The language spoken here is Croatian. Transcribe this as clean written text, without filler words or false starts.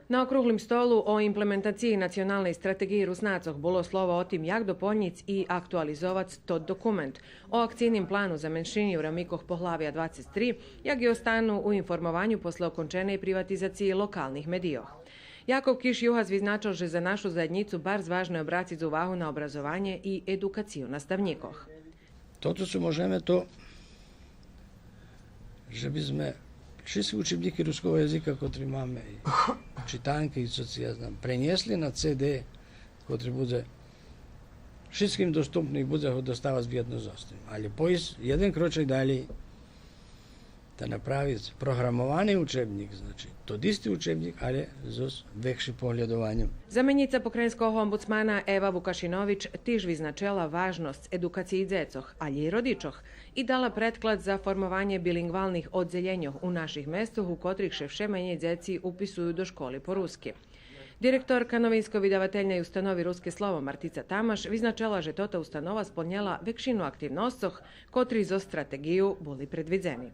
Na okruglim stolu o implementaciji nacionalnej strategiji Rusnacoh było slovo o tim, jak doplnic i aktualizovac tot dokument o akcijnim planu za menšini u ramikoh pohlavja 23, jak i o stanu u informovanju posle okončene privatizacije lokalnih medijoh. Jakov Kiš Juhas vyznačil, že za našu zajednicu bardzo važno je obraciti uvahu na obrazovanje i edukaciju nastavnikoh. Toto, co możemy, to żebyśmy wszyscy učebniki ruskого jezika, koji mamy, čitanke i co ja znam, preniesli na CD, koji bude wszystkim dostupny i bude ho dostávať jedno z ostim. Ali pojsť jeden kroček dalej, da napraviť programovaný učebnik, znači to isti učebnik, ali s vekšim pohľadovanjem. Zamenica pokrajinskog ombudsmana Eva Vukašinović tiž vyznačila važnost edukaciji dzecoh, ali i rodičoh, i dala pretklad za formovanje bilingvalnih odzeljenjoh u naših mestoh, u kotrih še manje dzeci upisuju do školi po ruski. Direktorka novinsko-vydavateljnej ustanovi Ruske slovo Martica Tamaš vyznačila, že tota ustanova splnjela vekšinu aktivnostoh, kotri zo strategiju boli predvidzeni.